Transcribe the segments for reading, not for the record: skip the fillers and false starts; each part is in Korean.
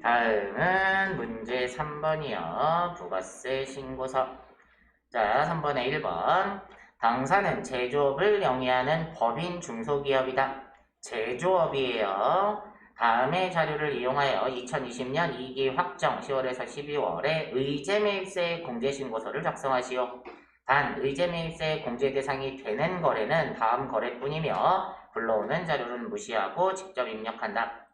다음은 문제 3번이요. 부가세 신고서. 자, 3번에 1번. 당사는 제조업을 영위하는 법인 중소기업이다. 제조업이에요. 다음의 자료를 이용하여 2020년 2기 확정 10월에서 12월에 의제매입세 공제신고서를 작성하시오. 단, 의제매입세 공제 대상이 되는 거래는 다음 거래뿐이며 불러오는 자료는 무시하고 직접 입력한다.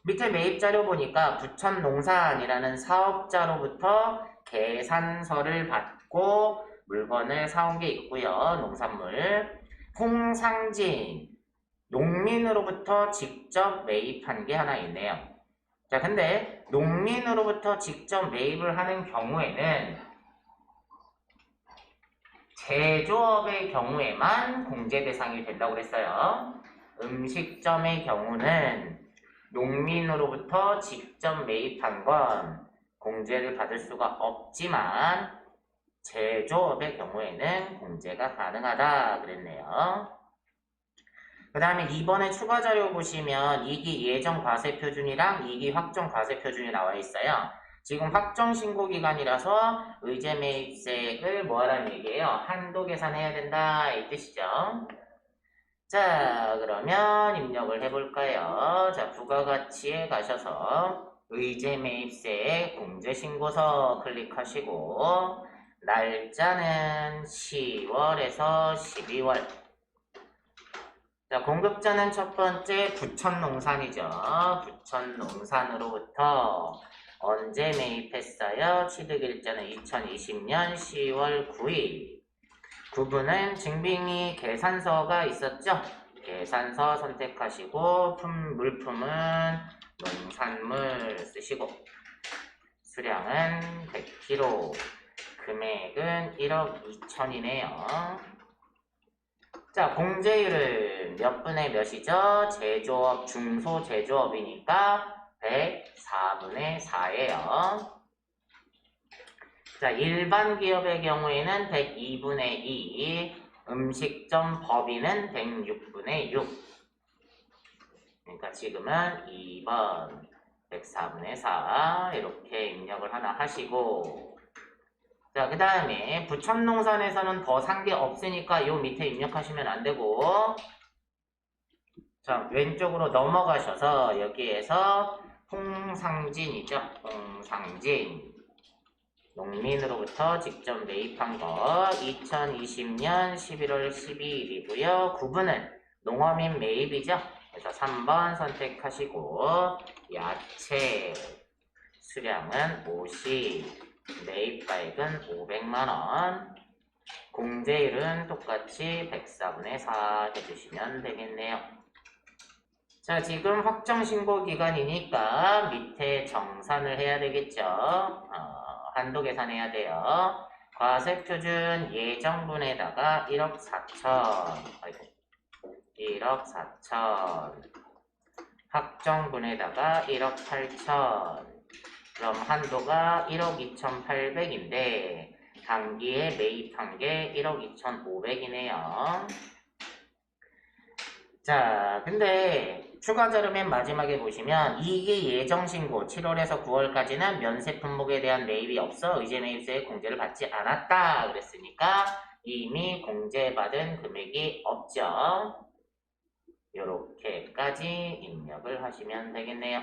밑에 매입 자료 보니까 부천농산이라는 사업자로부터 계산서를 받고 물건을 사온 게 있고요. 농산물. 홍상진, 농민으로부터 직접 매입한 게 하나 있네요. 자, 근데 농민으로부터 직접 매입을 하는 경우에는 제조업의 경우에만 공제 대상이 된다고 그랬어요. 음식점의 경우는 농민으로부터 직접 매입한 건 공제를 받을 수가 없지만 제조업의 경우에는 공제가 가능하다 그랬네요. 그 다음에 2번에 추가 자료 보시면 2기 예정 과세 표준이랑 2기 확정 과세 표준이 나와 있어요. 지금 확정 신고 기간이라서 의제 매입세액을 뭐 하라는 얘기예요? 한도 계산해야 된다 이 뜻이죠. 자, 그러면 입력을 해볼까요? 자, 부가가치에 가셔서 의제 매입세액 공제신고서 클릭하시고 날짜는 10월에서 12월. 자, 공급자는 첫 번째 부천농산이죠. 부천농산으로부터 언제 매입했어요? 취득일자는 2020년 10월 9일. 구분은 증빙이 계산서가 있었죠? 계산서 선택하시고 물품은 농산물 쓰시고 수량은 100kg, 금액은 1억 2천이네요. 자, 공제율은 몇 분의 몇이죠? 제조업, 중소제조업이니까 104분의 4예요. 자, 일반 기업의 경우에는 102분의 2, 음식점 법인은 106분의 6. 그러니까 지금은 2번 104분의 4 이렇게 입력을 하나 하시고, 자, 그 다음에 부천농산에서는 더 산 게 없으니까 요 밑에 입력하시면 안 되고, 자, 왼쪽으로 넘어가셔서 여기에서 홍상진이죠. 홍상진. 농민으로부터 직접 매입한 거 2020년 11월 12일이고요. 구분은 농어민 매입이죠. 그래서 3번 선택하시고 야채 수량은 50, 매입가액은 500만원, 공제율은 똑같이 104분의 4 해주시면 되겠네요. 자, 지금 확정신고 기간이니까 밑에 정산을 해야 되겠죠. 한도 계산해야 돼요. 과세표준 예정분에다가 1억 4천, 아이고, 1억 4천, 확정분에다가 1억 8천, 그럼 한도가 1억 2,800인데 단기에 매입한 게 1억 2,500이네요. 자, 근데 추가 자료 맨 마지막에 보시면 이게 예정신고 7월에서 9월까지는 면세 품목에 대한 매입이 없어 의제 매입세 공제를 받지 않았다 그랬으니까 이미 공제받은 금액이 없죠. 요렇게까지 입력을 하시면 되겠네요.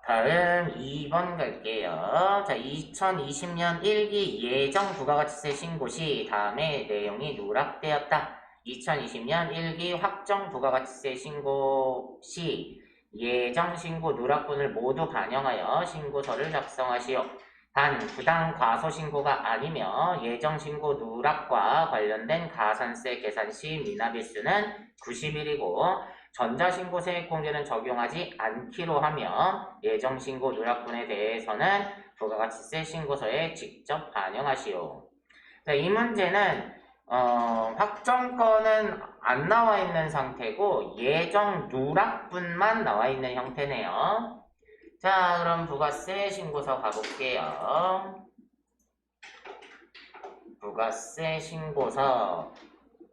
다음 2번 갈게요. 자, 2020년 1기 예정 부가가치세 신고 시 다음에 내용이 누락되었다. 2020년 1기 확정 부가가치세 신고 시 예정 신고 누락분을 모두 반영하여 신고서를 작성하시오. 단 부당 과소 신고가 아니며 예정 신고 누락과 관련된 가산세 계산 시 미납일수는 90일이고 전자신고세액 공제는 적용하지 않기로 하며 예정신고 누락분에 대해서는 부가가치세 신고서에 직접 반영하시오. 자, 이 문제는 확정건은 안 나와 있는 상태고 예정 누락분만 나와 있는 형태네요. 자, 그럼 부가세 신고서 가볼게요. 부가세 신고서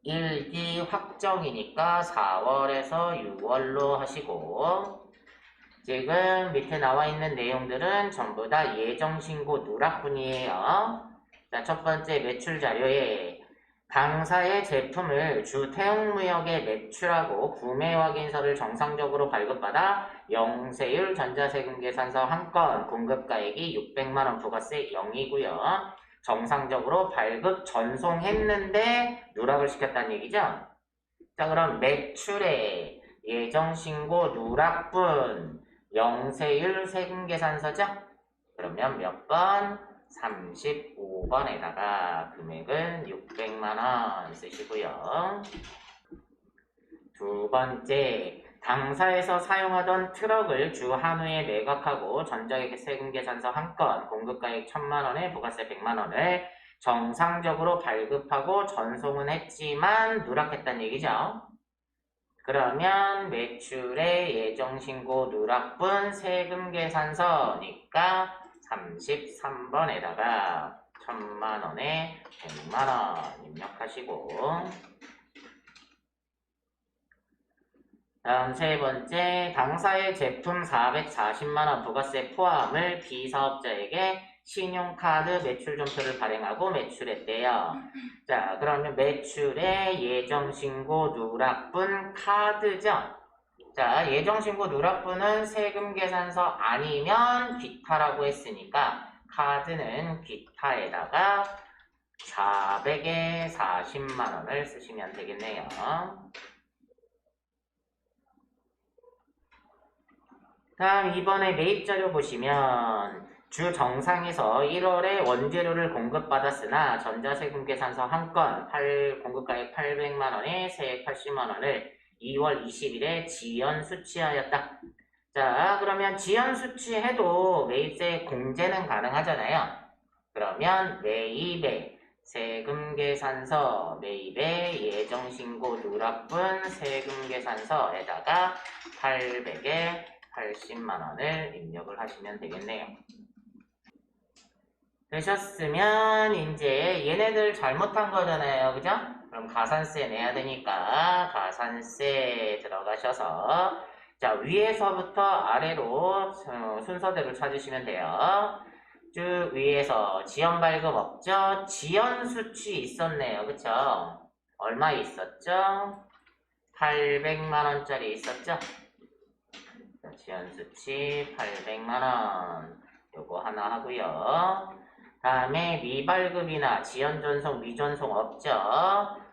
1기 확정이니까 4월에서 6월로 하시고 지금 밑에 나와 있는 내용들은 전부 다 예정신고 누락분이에요. 자, 첫 번째 매출 자료에 당사의 제품을 주 태용무역에 매출하고 구매 확인서를 정상적으로 발급받아 영세율 전자세금 계산서 한 건 공급가액이 600만원 부가세 0이고요. 정상적으로 발급 전송했는데 누락을 시켰다는 얘기죠. 자, 그럼 매출에 예정신고 누락분 영세율 세금계산서죠? 그러면 몇 번? 35번에다가 금액은 600만원 쓰시고요. 두 번째, 당사에서 사용하던 트럭을 주 한우에 매각하고 전자기계 세금계산서 한 건, 공급가액 1000만원에 부가세 100만원을 정상적으로 발급하고 전송은 했지만 누락했다는 얘기죠. 그러면 매출의 예정신고 누락분 세금계산서니까 33번에다가 1000만원에 100만원 입력하시고, 다음 세 번째, 당사의 제품 440만원 부가세 포함을 비사업자에게 신용카드 매출존표를 발행하고 매출했대요. 자, 그러면 매출의 예정신고 누락분 카드죠. 자, 예정신고 누락분은 세금계산서 아니면 기타라고 했으니까 카드는 기타에다가 400에 40만원을 쓰시면 되겠네요. 다음 이번에 매입자료 보시면 주 정상에서 1월에 원재료를 공급받았으나 전자세금계산서 한 건 공급가액 800만원에 세액 80만원을 2월 20일에 지연 수취하였다. 자, 그러면 지연 수취해도 매입세 공제는 가능하잖아요. 그러면 매입의 세금계산서, 매입의 예정신고 누락분 세금계산서에다가 800에 80만원을 입력을 하시면 되겠네요. 되셨으면 이제 얘네들 잘못한 거잖아요. 그죠? 그럼 가산세 내야 되니까 가산세 들어가셔서 자, 위에서부터 아래로 순서대로 찾으시면 돼요. 쭉 위에서 지연 발급 없죠? 지연 수취 있었네요. 그쵸? 얼마 있었죠? 800만원짜리 있었죠? 지연 수취 800만원 요거 하나 하고요. 다음에 미발급이나 지연 전송, 미전송 없죠?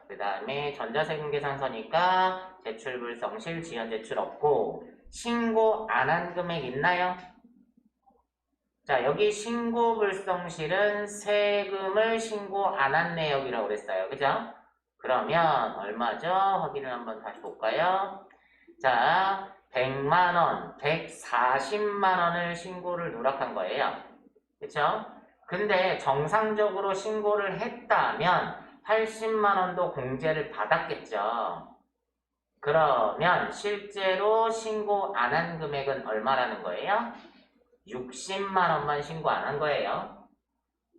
그 다음에 전자세금계산서니까 제출불성실, 지연 제출 없고 신고 안 한 금액 있나요? 자, 여기 신고불성실은 세금을 신고 안 한 내역이라고 그랬어요. 그죠? 그러면 얼마죠? 확인을 한번 다시 볼까요? 자, 100만원, 140만원을 신고를 누락한 거예요. 그쵸? 근데 정상적으로 신고를 했다면 80만원도 공제를 받았겠죠. 그러면 실제로 신고 안 한 금액은 얼마라는 거예요? 60만원만 신고 안 한 거예요.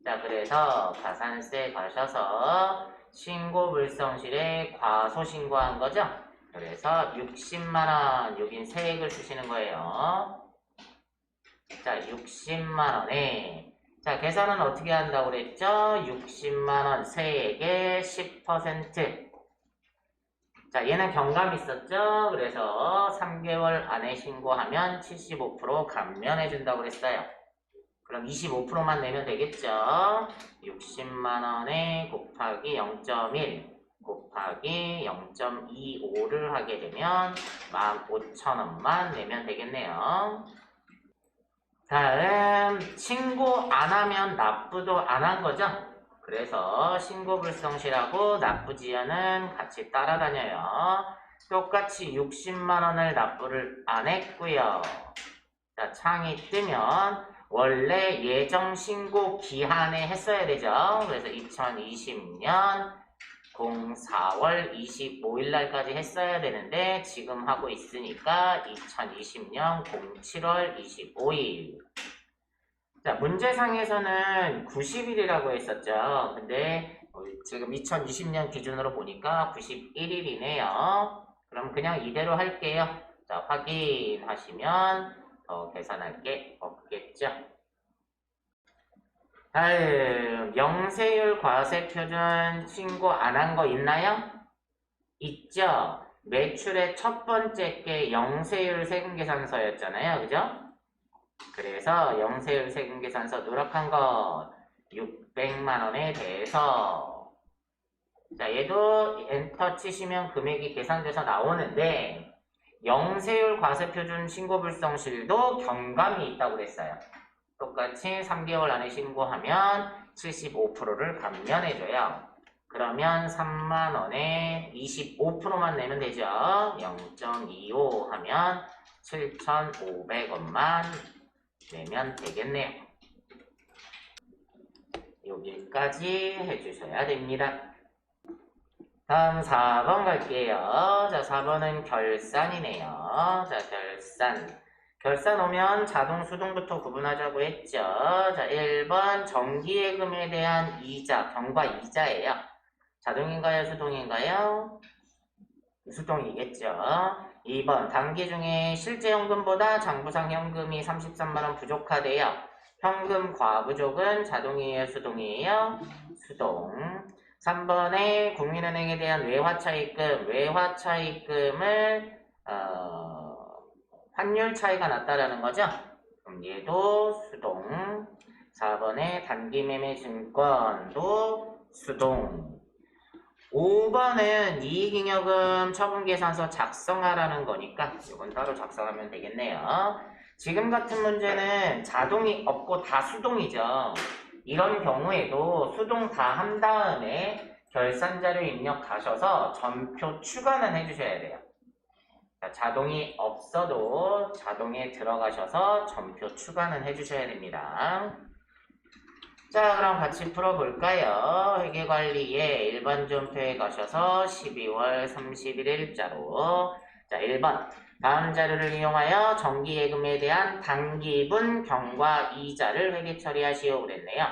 자, 그래서 가산세 가셔서 신고불성실에 과소신고한 거죠? 그래서 60만원, 여긴 세액을 쓰시는 거예요. 자, 60만원에 자, 계산은 어떻게 한다고 그랬죠? 60만원 세액의 10%. 자, 얘는 경감 있었죠? 그래서 3개월 안에 신고하면 75% 감면해 준다고 그랬어요. 그럼 25%만 내면 되겠죠? 60만원에 곱하기 0.1 곱하기 0.25를 하게 되면 15,000원만 내면 되겠네요. 다음 신고 안 하면 납부도 안 한 거죠? 그래서 신고불성실하고 납부지연은 같이 따라다녀요. 똑같이 60만원을 납부를 안 했고요. 자, 창이 뜨면 원래 예정 신고 기한에 했어야 되죠. 그래서 2020년 04월 25일 날까지 했어야 되는데 지금 하고 있으니까 2020년 07월 25일. 자, 문제상에서는 90일이라고 했었죠. 근데 지금 2020년 기준으로 보니까 91일이네요. 그럼 그냥 이대로 할게요. 자, 확인하시면 더 계산할 게 없겠죠. 다음 영세율 과세표준 신고 안 한 거 있나요? 있죠. 매출의 첫 번째 게 영세율 세금계산서였잖아요. 그죠? 그래서 영세율 세금계산서 누락한 것 600만 원에 대해서 자 얘도 엔터 치시면 금액이 계산돼서 나오는데 영세율 과세표준 신고불성실도 경감이 있다고 그랬어요. 똑같이 3개월 안에 신고하면 75%를 감면해줘요. 그러면 3만 원에 25%만 내면 되죠. 0.25 하면 7,500원만 내면 되겠네요. 여기까지 해주셔야 됩니다. 다음 4번 갈게요. 자, 4번은 결산이네요. 자, 결산 오면 자동, 수동부터 구분하자고 했죠. 자, 1번 정기예금에 대한 이자, 경과 이자예요. 자동인가요? 수동인가요? 수동이겠죠. 2번 단기 중에 실제 현금보다 장부상 현금이 33만원 부족하대요. 현금 과부족은 자동이에요? 수동이에요? 수동. 3번에 국민은행에 대한 외화차입금을 환율 차이가 났다라는 거죠. 그럼 얘도 수동. 4번에 단기매매 증권도 수동. 5번은 이익잉여금 처분계산서 작성하라는 거니까 이건 따로 작성하면 되겠네요. 지금 같은 문제는 자동이 없고 다 수동이죠. 이런 경우에도 수동 다 한 다음에 결산자료 입력하셔서 전표 추가는 해주셔야 돼요. 자동이 없어도 자동에 들어가셔서 전표 추가는 해주셔야 됩니다. 자, 그럼 같이 풀어볼까요? 회계관리에 일반전표에 가셔서 12월 31일자로 자, 1번 다음 자료를 이용하여 정기예금에 대한 단기분 경과 이자를 회계 처리하시오 그랬네요.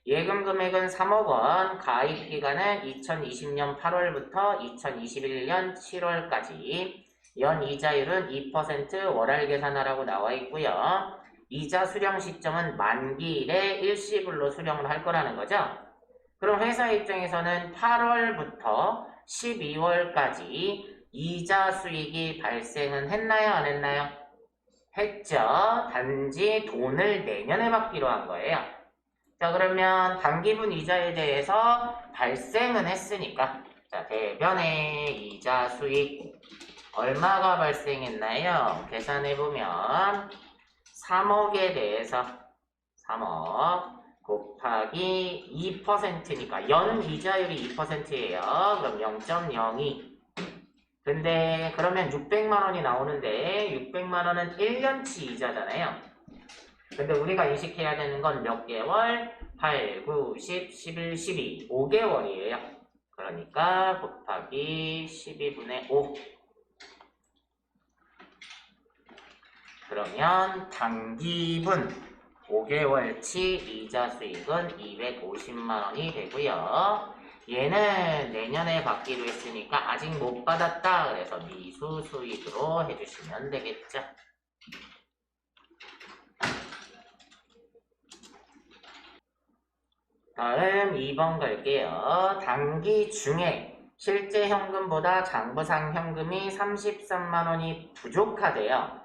예금 금액은 3억 원, 가입기간은 2020년 8월부터 2021년 7월까지 연 이자율은 2% 월할 계산하라고 나와 있고요. 이자 수령 시점은 만기일에 일시불로 수령을 할 거라는 거죠. 그럼 회사 입장에서는 8월부터 12월까지 이자 수익이 발생은 했나요? 안 했나요? 했죠. 단지 돈을 내년에 받기로 한 거예요. 자, 그러면 단기분 이자에 대해서 발생은 했으니까 자, 대변의 이자 수익 얼마가 발생했나요? 계산해보면 3억에 대해서 3억 곱하기 2%니까 연 이자율이 2%예요. 그럼 0.02 근데 그러면 600만 원이 나오는데 600만 원은 1년치 이자잖아요. 근데 우리가 인식해야 되는 건 몇 개월? 8, 9, 10, 11, 12 5개월이에요. 그러니까 곱하기 12분의 5 그러면 단기분 5개월치 이자 수익은 250만 원이 되고요. 얘는 내년에 받기로 했으니까 아직 못 받았다. 그래서 미수 수익으로 해주시면 되겠죠. 다음 2번 갈게요. 단기 중에 실제 현금보다 장부상 현금이 33만 원이 부족하대요.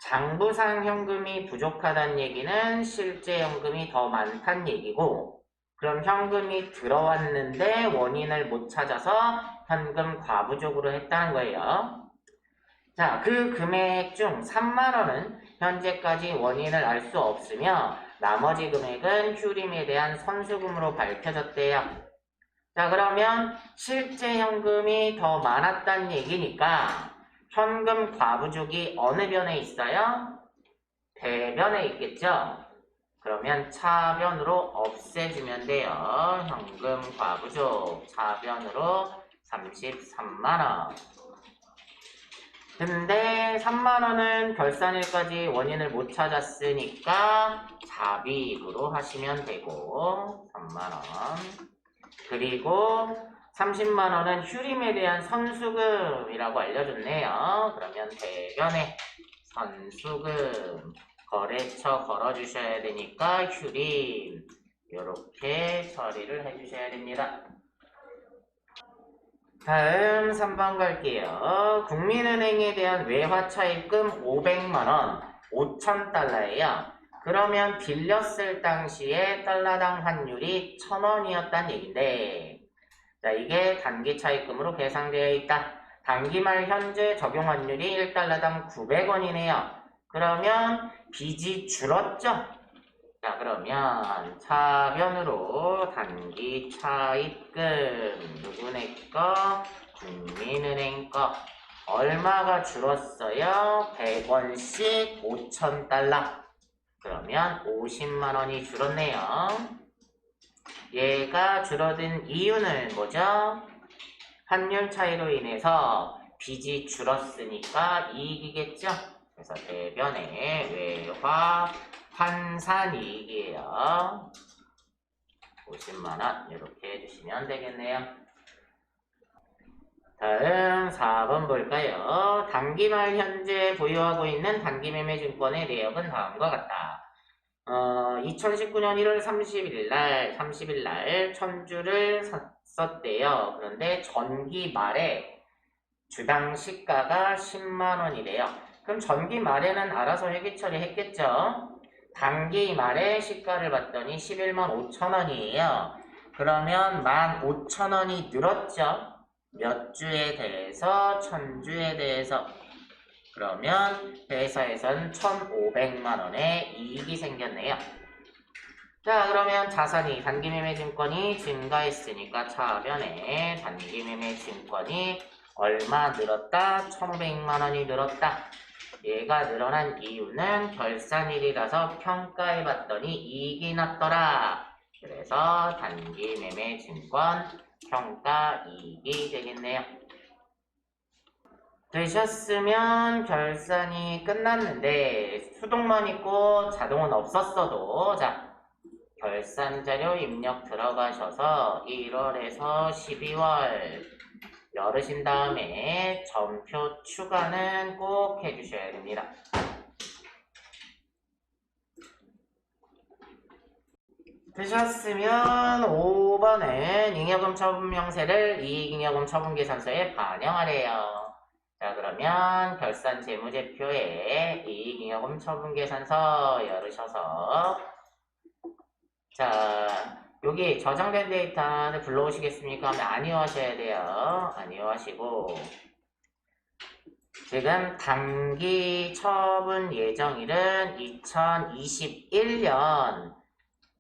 장부상 현금이 부족하다는 얘기는 실제 현금이 더 많다는 얘기고 그럼 현금이 들어왔는데 원인을 못 찾아서 현금 과부족으로 했다는 거예요. 자, 그 금액 중 3만 원은 현재까지 원인을 알 수 없으며 나머지 금액은 휴림에 대한 선수금으로 밝혀졌대요. 자, 그러면 실제 현금이 더 많았다는 얘기니까 현금 과부족이 어느 변에 있어요? 대변에 있겠죠? 그러면 차변으로 없애주면 돼요. 현금 과부족 차변으로 33만원. 근데 3만원은 결산일까지 원인을 못 찾았으니까 자비입으로 하시면 되고 3만원. 그리고 30만원은 휴림에 대한 선수금이라고 알려줬네요. 그러면 대변에 선수금, 거래처 걸어주셔야 되니까 휴림 이렇게 처리를 해주셔야 됩니다. 다음 3번 갈게요. 국민은행에 대한 외화차입금 500만원 5,000달러예요. 그러면 빌렸을 당시에 달러당 환율이 1,000원이었단 얘긴데, 자, 이게 단기 차입금으로 계상되어 있다. 단기말 현재 적용 환율이 1달러당 900원이네요. 그러면 빚이 줄었죠? 자, 그러면 차변으로 단기 차입금 누구네 거? 국민은행 거. 얼마가 줄었어요? 100원씩 5,000달러. 그러면 50만 원이 줄었네요. 얘가 줄어든 이유는 뭐죠? 환율 차이로 인해서 빚이 줄었으니까 이익이겠죠? 그래서 대변의 외화 환산이익이에요. 50만원 이렇게 해주시면 되겠네요. 다음 4번 볼까요? 단기말 현재 보유하고 있는 단기매매증권의 내역은 다음과 같다. 2019년 1월 30일 날 1000주를 썼대요. 그런데 전기 말에 주당 시가가 10만원이래요. 그럼 전기 말에는 알아서 회계 처리했겠죠? 단기 말에 시가를 봤더니 11만 5천원이에요. 그러면 15,000원이 늘었죠? 몇 주에 대해서? 1000주에 대해서. 그러면 회사에선 1,500만원의 이익이 생겼네요. 자, 그러면 자산이 단기매매증권이 증가했으니까 차변에 단기매매증권이 얼마 늘었다? 1,500만원이 늘었다. 얘가 늘어난 이유는 결산일이라서 평가해봤더니 이익이 났더라. 그래서 단기매매증권 평가이익이 되겠네요. 되셨으면 결산이 끝났는데 수동만 있고 자동은 없었어도, 자, 결산자료 입력 들어가셔서 1월에서 12월 열으신 다음에 전표 추가는 꼭 해주셔야 됩니다. 되셨으면 5번은 잉여금 처분 명세를 이익잉여금 처분계산서에 반영하래요. 자, 그러면 결산 재무제표에 이익잉여금 처분계산서 열으셔서, 자, 여기 저장된 데이터를 불러오시겠습니까? 하면 아니요 하셔야 돼요. 아니요 하시고, 지금 단기 처분 예정일은 2021년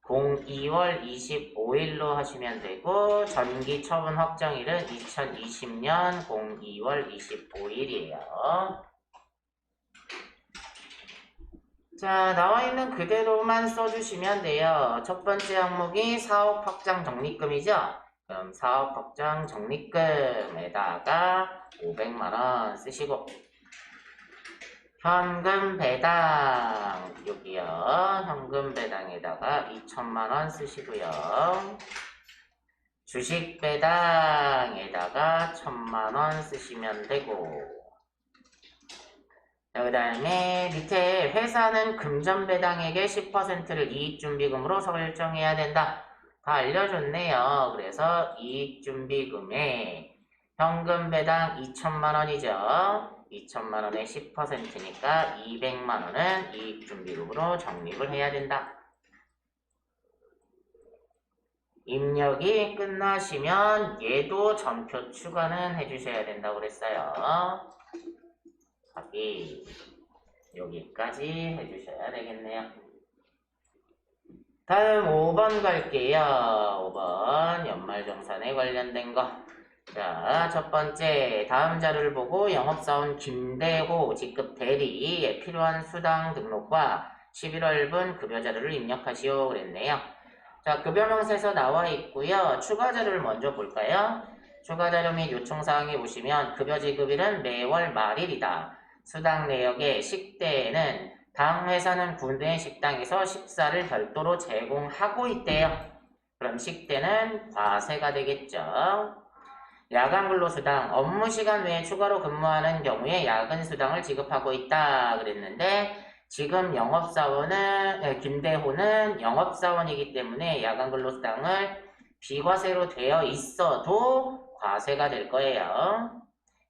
02월 25일로 하시면 되고, 전기 처분 확정일은 2020년 02월 25일이에요. 자, 나와 있는 그대로만 써주시면 돼요. 첫 번째 항목이 사업 확장 적립금이죠. 그럼 사업 확장 적립금에다가 500만원 쓰시고, 현금 배당, 여기요. 현금 배당에다가 2천만원 쓰시고요. 주식 배당에다가 1,000만원 쓰시면 되고, 그 다음에 밑에 회사는 금전 배당액의 10%를 이익준비금으로 설정해야 된다. 다 알려줬네요. 그래서 이익준비금에 현금 배당 2천만원이죠. 2천만원의 10%니까 200만원은 이익준비금으로 적립을 해야 된다. 입력이 끝나시면 얘도 전표 추가는 해주셔야 된다고 그랬어요. 확인. 여기까지 해주셔야 되겠네요. 다음 5번 갈게요. 5번 연말정산에 관련된 거. 자, 첫 번째 다음 자료를 보고 영업사원 김대호 직급 대리에 필요한 수당 등록과 11월분 급여 자료를 입력하시오 그랬네요. 자, 급여 명세서 나와 있고요. 추가 자료를 먼저 볼까요? 추가 자료 및 요청사항에 보시면 급여 지급일은 매월 말일이다. 수당 내역의 식대에는 당 회사는 구내 식당에서 식사를 별도로 제공하고 있대요. 그럼 식대는 과세가 되겠죠. 야간 근로수당, 업무 시간 외에 추가로 근무하는 경우에 야근 수당을 지급하고 있다 그랬는데 지금 김대호는 영업사원이기 때문에 야간 근로수당을 비과세로 되어 있어도 과세가 될 거예요.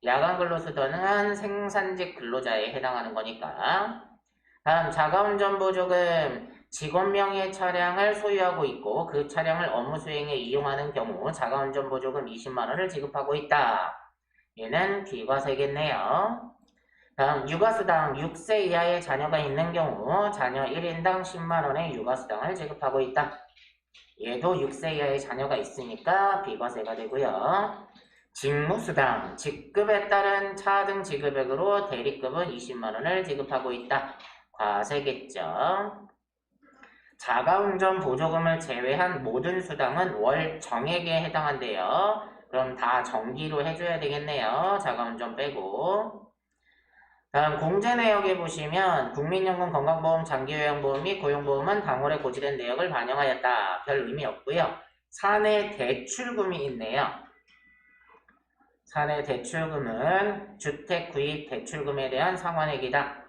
야간 근로수당은 생산직 근로자에 해당하는 거니까. 다음 자가운전 보조금 직원 명의의 차량을 소유하고 있고 그 차량을 업무 수행에 이용하는 경우 자가운전 보조금 20만원을 지급하고 있다. 얘는 비과세겠네요. 다음 육아수당 6세 이하의 자녀가 있는 경우 자녀 1인당 10만원의 육아수당을 지급하고 있다. 얘도 6세 이하의 자녀가 있으니까 비과세가 되고요. 직무수당 직급에 따른 차등 지급액으로 대리급은 20만원을 지급하고 있다. 과세겠죠. 자가운전 보조금을 제외한 모든 수당은 월 정액에 해당한대요. 그럼 다 정기로 해줘야 되겠네요. 자가운전 빼고. 다음 공제 내역에 보시면 국민연금 건강보험 장기요양보험 및 고용보험은 당월에 고지된 내역을 반영하였다. 별 의미 없고요. 사내 대출금이 있네요. 사내 대출금은 주택 구입 대출금에 대한 상환액이다.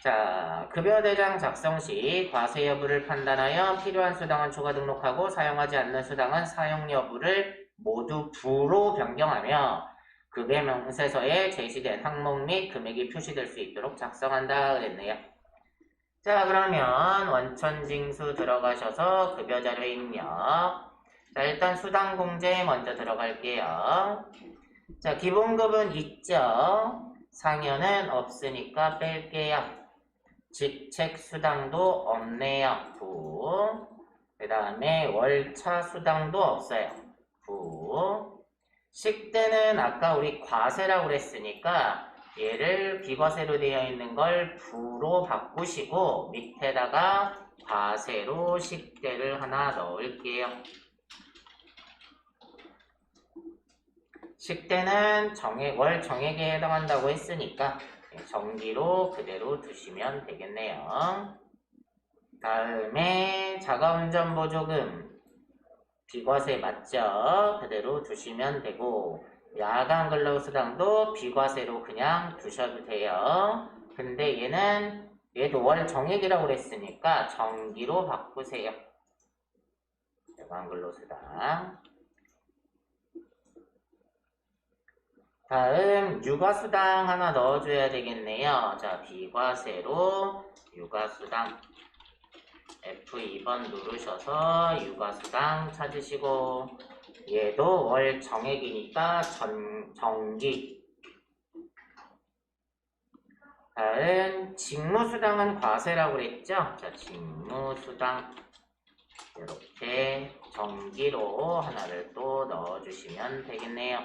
자, 급여대장 작성 시 과세 여부를 판단하여 필요한 수당은 추가 등록하고 사용하지 않는 수당은 사용 여부를 모두 부로 변경하며 급여 명세서에 제시된 항목 및 금액이 표시될 수 있도록 작성한다 그랬네요. 자, 그러면 원천징수 들어가셔서 급여자료 입력. 자, 일단 수당 공제 먼저 들어갈게요. 자, 기본급은 있죠. 상여는 없으니까 뺄게요. 직책 수당도 없네요. 부. 그 다음에 월차 수당도 없어요. 부. 식대는 아까 우리 과세라고 그랬으니까 얘를 비과세로 되어 있는 걸 부로 바꾸시고 밑에다가 과세로 식대를 하나 넣을게요. 식대는 월 정액에 해당한다고 했으니까 정기로 그대로 두시면 되겠네요. 다음에 자가운전 보조금 비과세 맞죠? 그대로 두시면 되고 야간 근로수당도 비과세로 그냥 두셔도 돼요. 근데 얘도 월 정액이라고 그랬으니까 정기로 바꾸세요. 야간 근로수당. 다음 육아수당 하나 넣어줘야 되겠네요. 자, 비과세로 육아수당 F2번 누르셔서 육아수당 찾으시고 얘도 월 정액이니까 정기. 다음 직무수당은 과세라고 그랬죠? 자, 직무수당 이렇게 정기로 하나를 또 넣어주시면 되겠네요.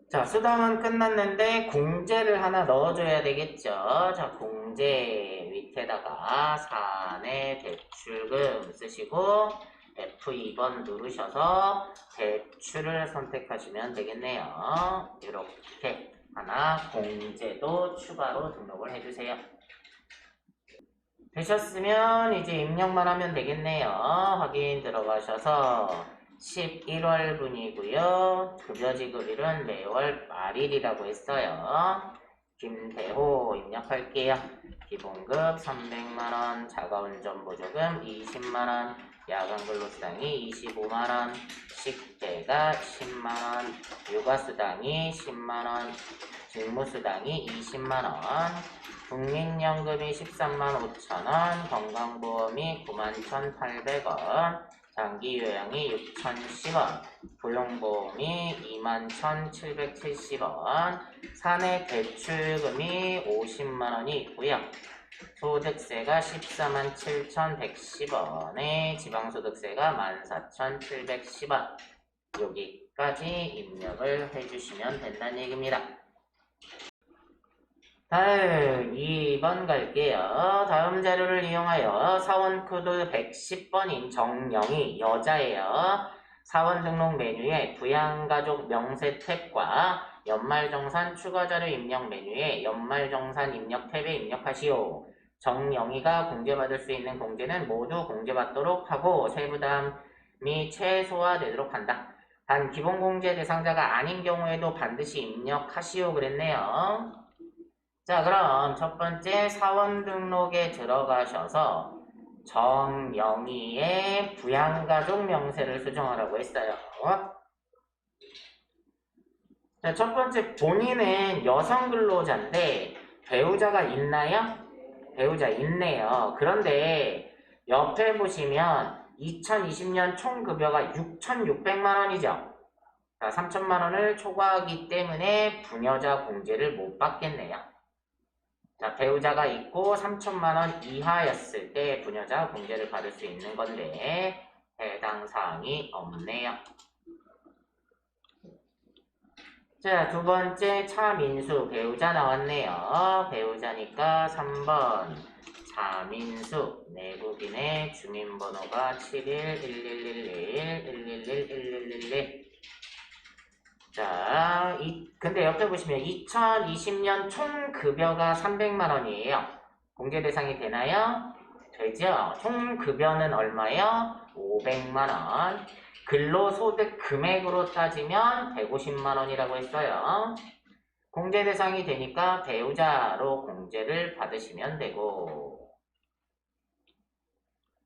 자, 수당은 끝났는데 공제를 하나 넣어줘야 되겠죠. 자, 공제 밑에다가 사내 대출금 쓰시고 F2번 누르셔서 대출을 선택하시면 되겠네요. 이렇게 하나 공제도 추가로 등록을 해주세요. 되셨으면 이제 입력만 하면 되겠네요. 확인 들어가셔서 11월분이고요. 급여지급일은 매월 말일이라고 했어요. 김대호 입력할게요. 기본급 300만원, 자가운전 보조금 20만원, 야간근로수당이 25만원, 식대가 10만원, 육아수당이 10만원, 직무수당이 20만원, 국민연금이 13만 5천원, 건강보험이 91,800원, 장기요양이 6,010원, 고용보험이 21,770원, 사내 대출금이 50만원이 있고요. 소득세가 147,110원에 지방소득세가 14,710원. 여기까지 입력을 해주시면 된다는 얘기입니다. 다음 2번 갈게요. 다음 자료를 이용하여 사원코드 110번인 정영이 여자예요. 사원 등록 메뉴에 부양가족 명세 탭과 연말정산 추가자료 입력 메뉴에 연말정산 입력 탭에 입력하시오. 정영이가 공제받을 수 있는 공제는 모두 공제받도록 하고 세부담이 최소화되도록 한다. 단 기본공제 대상자가 아닌 경우에도 반드시 입력하시오 그랬네요. 자, 그럼 첫 번째 사원 등록에 들어가셔서 정영희의 부양가족 명세를 수정하라고 했어요. 자, 첫 번째 본인은 여성 근로자인데 배우자가 있나요? 배우자 있네요. 그런데 옆에 보시면 2020년 총급여가 6,600만 원이죠. 자, 3천만 원을 초과하기 때문에 부녀자 공제를 못 받겠네요. 자, 배우자가 있고 3천만 원 이하였을 때 부녀자 공제를 받을 수 있는 건데 해당 사항이 없네요. 자, 두 번째 차민수 배우자 나왔네요. 배우자니까 3번 차민수 내국인의 주민번호가 711111111111. 자, 근데 옆에 보시면 2020년 총 급여가 300만 원이에요. 공제 대상이 되나요? 되죠. 총 급여는 얼마요? 500만 원. 근로소득 금액으로 따지면 150만 원이라고 했어요. 공제 대상이 되니까 배우자로 공제를 받으시면 되고.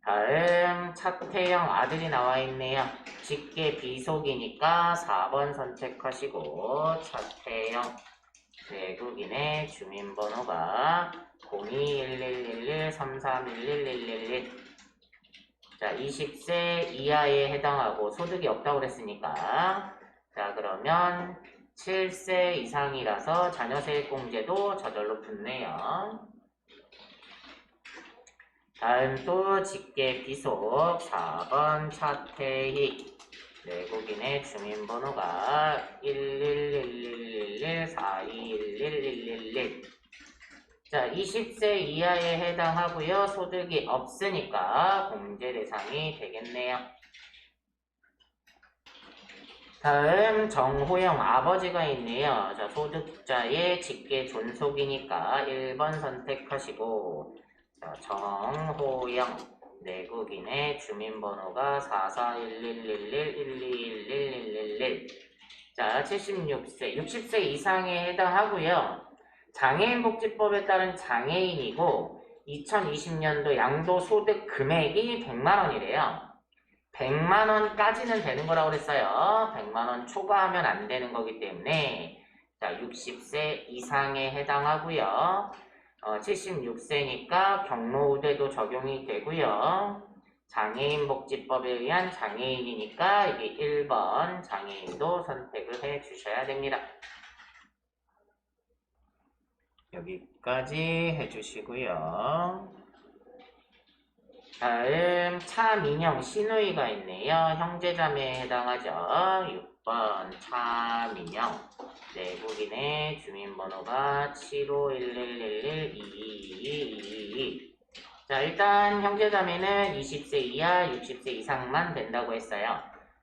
다음 차태영 아들이 나와 있네요. 직계 비속이니까 4번 선택하시고 차태영 외국인의 주민번호가 021111331111. 자, 20세 이하에 해당하고 소득이 없다고 그랬으니까 자, 그러면 7세 이상이라서 자녀세액공제도 저절로 붙네요. 다음 또 직계 비속 4번 차태희 외국인의 주민번호가 111111421111. 자, 20세 이하에 해당하고요. 소득이 없으니까 공제 대상이 되겠네요. 다음 정호영 아버지가 있네요. 자, 소득자의 직계 존속이니까 1번 선택하시고 자, 정호영 내국인의 주민번호가 441111121111. 자, 76세, 60세 이상에 해당하고요. 장애인복지법에 따른 장애인이고 2020년도 양도소득 금액이 100만 원이래요. 100만 원까지는 되는 거라고 그랬어요. 100만 원 초과하면 안 되는 거기 때문에 자, 60세 이상에 해당하고요. 76세니까 경로우대도 적용이 되고요. 장애인복지법에 의한 장애인이니까 이게 1번 장애인도 선택을 해 주셔야 됩니다. 여기까지 해주시고요. 다음 차민영 신우이가 있네요. 형제자매에 해당하죠. 6번 차민영 내국인의 주민번호가 7511112222. 자, 일단 형제자매는 20세 이하 60세 이상만 된다고 했어요.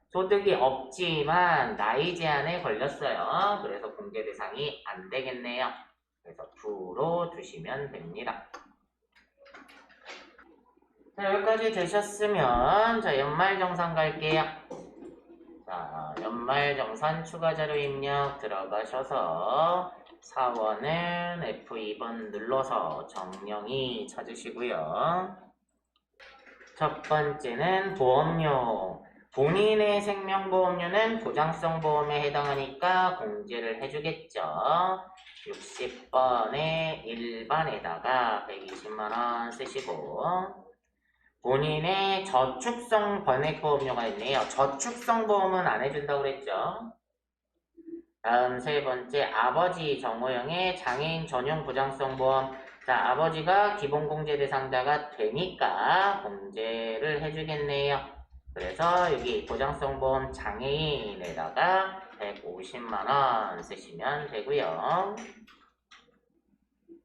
소득이 없지만 나이 제한에 걸렸어요. 그래서 공제 대상이 안 되겠네요. 그래서 9로 두시면 됩니다. 자, 여기까지 되셨으면 자, 연말정산 갈게요. 자, 연말정산 추가자료 입력 들어가셔서 사원은 F2번 눌러서 정령이 찾으시고요. 첫 번째는 보험료. 본인의 생명보험료는 보장성 보험에 해당하니까 공제를 해주겠죠. 60번에 1번에다가 120만원 쓰시고 본인의 저축성 권액보험료가 있네요. 저축성 보험은 안 해준다고 그랬죠. 다음 세 번째 아버지 정호영의 장애인 전용 보장성 보험. 자, 아버지가 기본공제 대상자가 되니까 공제를 해주겠네요. 그래서 여기 보장성 보험 장애인에다가 150만원 쓰시면 되고요.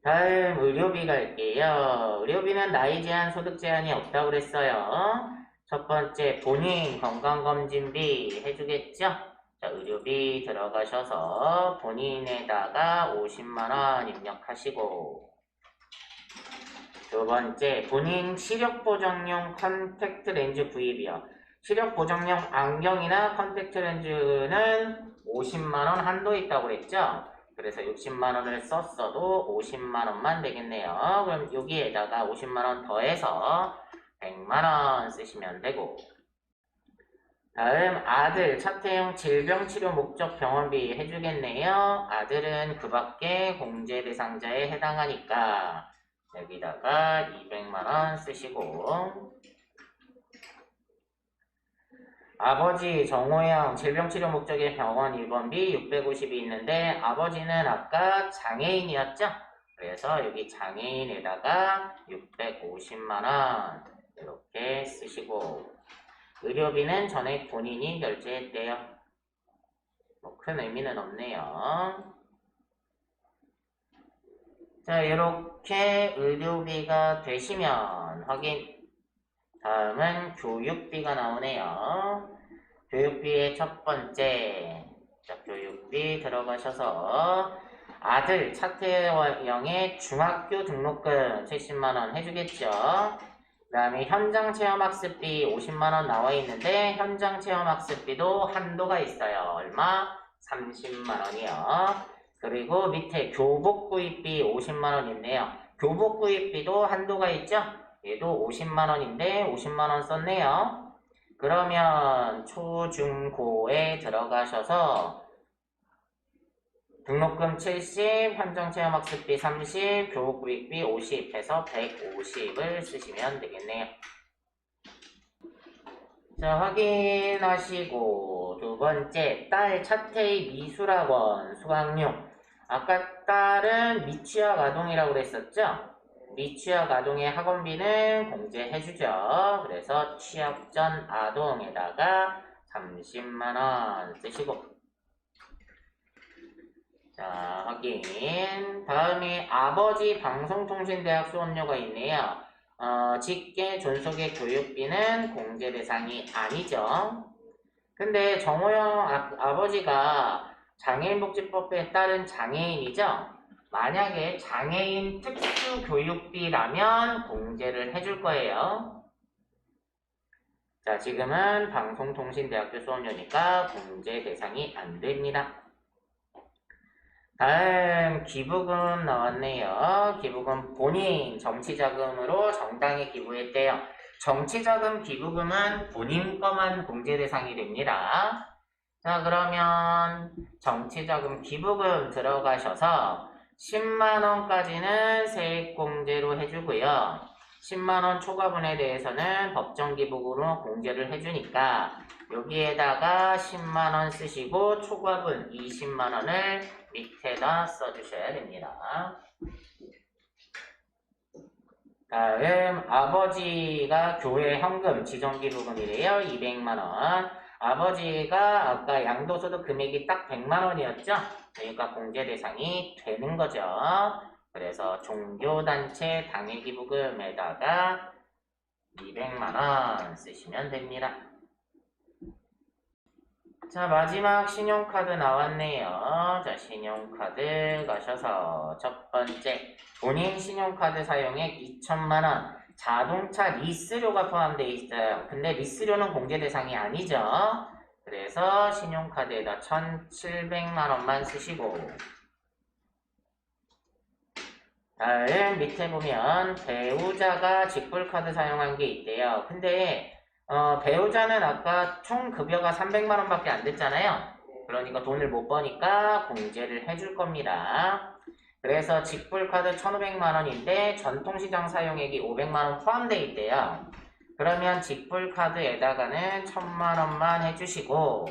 다음 의료비 갈게요. 의료비는 나이 제한, 소득 제한이 없다고 그랬어요. 첫 번째 본인 건강검진비 해주겠죠? 자, 의료비 들어가셔서 본인에다가 50만원 입력하시고 두 번째 본인 시력보정용 컨택트 렌즈 구입이요. 시력 보정용 안경이나 컨택트 렌즈는 50만원 한도 있다고 그랬죠? 그래서 60만원을 썼어도 50만원만 되겠네요. 그럼 여기에다가 50만원 더해서 100만원 쓰시면 되고, 다음 아들 차태용 질병치료 목적 병원비 해주겠네요. 아들은 그 밖에 공제 대상자에 해당하니까 여기다가 200만원 쓰시고, 아버지 정호영 질병치료 목적의 병원 입원비 650이 있는데 아버지는 아까 장애인이었죠? 그래서 여기 장애인에다가 650만원 이렇게 쓰시고, 의료비는 전액 본인이 결제했대요. 뭐 큰 의미는 없네요. 자, 이렇게 의료비가 되시면 확인. 다음은 교육비가 나오네요. 교육비의 첫 번째, 자, 교육비 들어가셔서 아들 차태영의 중학교 등록금 70만원 해주겠죠. 그 다음에 현장 체험학습비 50만원 나와 있는데 현장 체험학습비도 한도가 있어요. 얼마? 30만원이요. 그리고 밑에 교복 구입비 50만원 있네요. 교복 구입비도 한도가 있죠? 얘도 50만원인데 50만원 썼네요. 그러면 초, 중, 고에 들어가셔서 등록금 70, 현장체험학습비 30, 교복구입비 50 해서 150을 쓰시면 되겠네요. 자, 확인하시고 두 번째, 딸 차태희 미술학원 수강료. 아까 딸은 미취학 아동이라고 그랬었죠? 미취학 아동의 학원비는 공제해주죠. 그래서 취업 전 아동에다가 30만원 쓰시고, 자, 확인. 다음에 아버지 방송통신대학 수업료가 있네요. 직계 존속의 교육비는 공제 대상이 아니죠. 근데 정호영 아버지가 장애인복지법에 따른 장애인이죠. 만약에 장애인 특수교육비라면 공제를 해줄 거예요. 자, 지금은 방송통신대학교 수업료니까 공제 대상이 안 됩니다. 다음 기부금 나왔네요. 기부금 본인 정치자금으로 정당에 기부했대요. 정치자금 기부금은 본인 거만 공제 대상이 됩니다. 자, 그러면 정치자금 기부금 들어가셔서 10만원까지는 세액공제로 해주고요. 10만원 초과분에 대해서는 법정기부금으로 공제를 해주니까 여기에다가 10만원 쓰시고 초과분 20만원을 밑에다 써주셔야 됩니다. 다음 아버지가 교회 현금 지정기부금이래요. 200만원. 아버지가 아까 양도소득 금액이 딱 100만원이었죠? 그러니까 공제 대상이 되는 거죠. 그래서 종교단체 당해기부금에다가 200만원 쓰시면 됩니다. 자, 마지막 신용카드 나왔네요. 자, 신용카드 가셔서 첫 번째 본인 신용카드 사용액 2천만원 자동차 리스료가 포함되어 있어요. 근데 리스료는 공제 대상이 아니죠. 그래서 신용카드에다 1,700만원만 쓰시고, 다음 밑에 보면 배우자가 직불카드 사용한 게 있대요. 근데 배우자는 아까 총 급여가 300만원 밖에 안 됐잖아요. 그러니까 돈을 못 버니까 공제를 해줄 겁니다. 그래서 직불카드 1,500만원인데 전통시장 사용액이 500만원 포함되어 있대요. 그러면 직불카드에다가는 1,000만원만 해주시고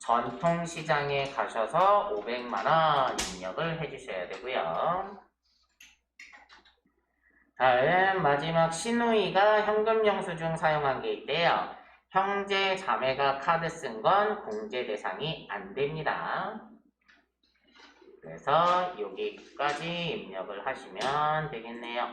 전통시장에 가셔서 500만원 입력을 해주셔야 되고요. 다음 마지막 시누이가 현금 영수증 사용한 게 있대요. 형제 자매가 카드 쓴 건 공제 대상이 안 됩니다. 그래서 여기까지 입력을 하시면 되겠네요.